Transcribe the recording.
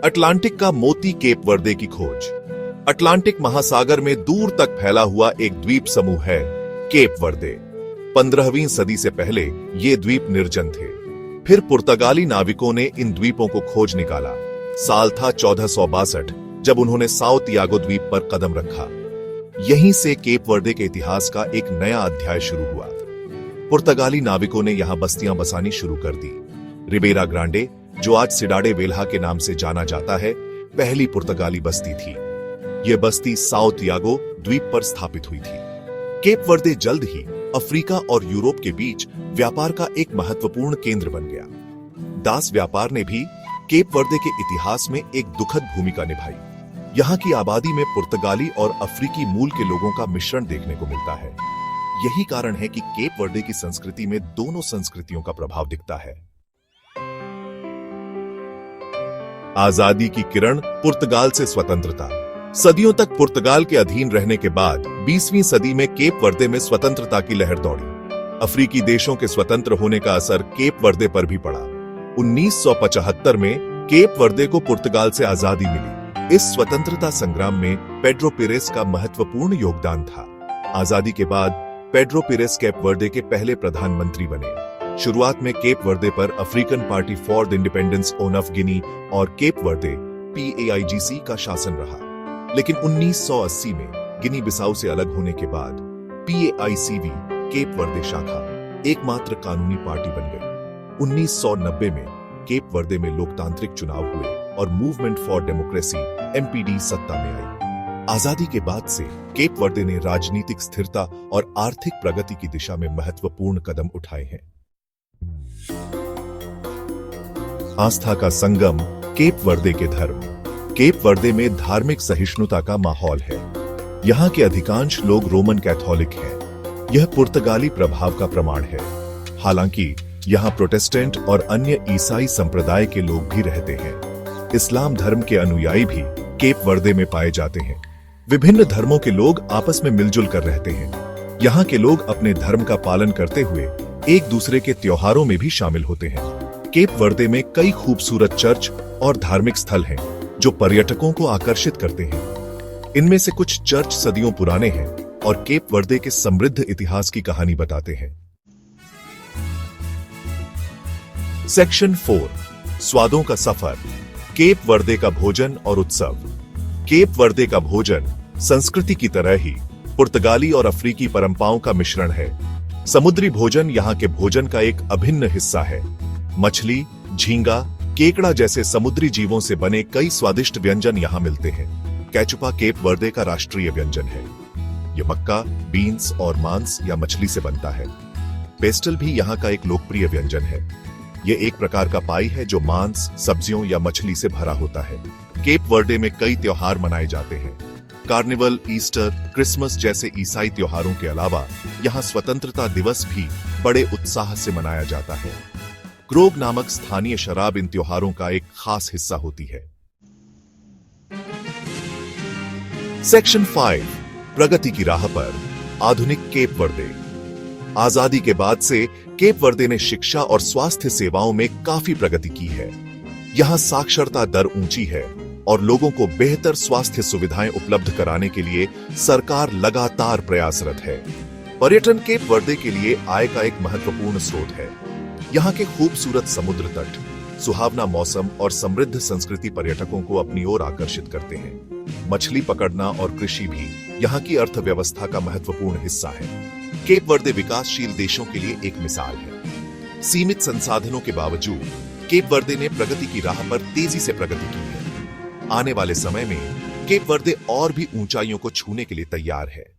Atlantic का मोती cap वर्दे की खोज। अटलांटिक महासागर में दूर तक फैला हुआ एक द्वीप समूह है केप वर्दे। 15वीं सदी से पहले ये द्वीप निर्जन थे। फिर पुर्तगाली नाविकों ने इन द्वीपों को खोज निकाला। साल था 1462 जब उन्होंने साउथ यागो द्वीप पर कदम रखा। यहीं से केप वर्दे के इतिहास का एक नया अध्याय शुरू हुआ। पुर्तगाली नाविकों ने यहां बस्तियां बसानी शुरू कर दी। रिबेरा ग्रांडे, जो आज सिडाडे वेल्हा के नाम से जाना जाता है, पहली पुर्तगाली बस्ती थी। यह बस्ती साउथ यागो द्वीप पर स्थापित हुई थी। केप वर्दे जल्द ही अफ्रीका और यूरोप के बीच व्यापार का एक महत्वपूर्ण केंद्र बन गया। दास व्यापार ने भी केप वर्दे के इतिहास में एक दुखद भूमिका निभाई। यहाँ की आबादी में पुर्तगाली और अफ्रीकी मूल के लोगों का मिश्रण देखने को मिलता है। यही कारण है कि केप वर्दे की संस्कृति में दोनों संस्कृतियों का प्रभाव दिखता है। आजादी की किरण, पुर्तगाल से स्वतंत्रता। सदियों तक पुर्तगाल के अधीन रहने के बाद 20वीं सदी में केप वर्दे में स्वतंत्रता की लहर दौड़ी। अफ्रीकी देशों के स्वतंत्र होने का असर केप वर्दे पर भी पड़ा। 1975 में केप वर्दे को पुर्तगाल से आजादी मिली। इस स्वतंत्रता संग्राम में पेड्रो पिरेस का महत्वपूर्ण योगदान था। आजादी के बाद पेड्रो पिरेस केप वर्दे के पहले प्रधानमंत्री बने। शुरुआत में केप वर्दे पर African party for the independence of Guinea और केप वर्दे PAIGC का शासन रहा। लेकिन 1980 में गिनी बिसाऊ से अलग होने के बाद PAICV केप वर्दे शाखा एकमात्र कानूनी पार्टी बन गई। 1990 में केप वर्दे में लोकतांत्रिक चुनाव हुए और मूवमेंट फॉर डेमोक्रेसी MPD सत्ता में आई। आजादी के बाद से केप वर्दे ने राजनीतिक स्थिरता और आर्थिक प्रगति की दिशा में महत्वपूर्ण कदम उठाए हैं। आस्था का संगम, केप वर्दे के धर्म। केप वर्दे में धार्मिक सहिष्णुता का माहौल है। यहाँ के अधिकांश लोग रोमन कैथोलिक हैं। यह पुर्तगाली प्रभाव का प्रमाण है। हालांकि यहाँ प्रोटेस्टेंट और अन्य ईसाई संप्रदाय के लोग भी रहते हैं। इस्लाम धर्म के अनुयायी भी केप वर्दे में पाए जाते हैं। विभिन्न धर्मों के लोग आपस में मिलजुल कर रहते हैं। यहाँ के लोग अपने धर्म का पालन करते हुए एक दूसरे के त्योहारों में भी शामिल होते हैं। केप वर्दे में कई खूबसूरत चर्च और धार्मिक स्थल हैं जो पर्यटकों को आकर्षित करते हैं। इनमें से कुछ चर्च सदियों पुराने हैं और केप वर्दे के समृद्ध इतिहास की कहानी बताते हैं। सेक्शन 4, स्वादों का सफर। केप वर्दे का भोजन और उत्सव। केप वर्दे का भोजन संस्कृति की तरह ही पुर्तगाली और अफ्रीकी परंपराओं का मिश्रण है। समुद्री भोजन यहाँ के भोजन का एक अभिन्न हिस्सा है। मछली, झींगा, केकड़ा जैसे समुद्री जीवों से बने कई स्वादिष्ट व्यंजन यहाँ मिलते हैं। कैचुपा केप वर्दे का राष्ट्रीय व्यंजन है। यह मक्का, बीन्स और मांस या मछली से बनता है। पेस्टल भी यहाँ का एक लोकप्रिय व्यंजन है। यह एक प्रकार का पाई है जो मांस, सब्जियों या मछली से भरा होता है। केप वर्दे में कई त्योहार मनाए जाते हैं। कार्निवल, ईस्टर, क्रिसमस जैसे ईसाई त्योहारों के अलावा यहाँ स्वतंत्रता दिवस भी बड़े उत्साह से मनाया जाता है। ग्रोग नामक स्थानीय शराब इन त्योहारों का एक खास हिस्सा होती है। सेक्शन 5, प्रगति की राह पर। आधुनिक केप वर्दे। आजादी के बाद से केप वर्दे ने शिक्षा और स्वास्थ्य सेवाओं में काफी प्रगति की है। यहाँ साक्षरता दर ऊंची है और लोगों को बेहतर स्वास्थ्य सुविधाएं उपलब्ध कराने के लिए सरकार लगातार प्रयासरत है। पर्यटन केप वर्दे के लिए आय का एक महत्वपूर्ण स्रोत है। यहाँ के खूबसूरत समुद्र तट, सुहावना मौसम और समृद्ध संस्कृति पर्यटकों को अपनी ओर आकर्षित करते हैं। मछली पकड़ना और कृषि भी यहाँ की अर्थव्यवस्था का महत्वपूर्ण हिस्सा है। केप वर्दे विकासशील देशों के लिए एक मिसाल है। सीमित संसाधनों के बावजूद केप वर्दे ने प्रगति की राह पर तेजी से प्रगति की है। आने वाले समय में केप वर्दे और भी ऊंचाइयों को छूने के लिए तैयार है।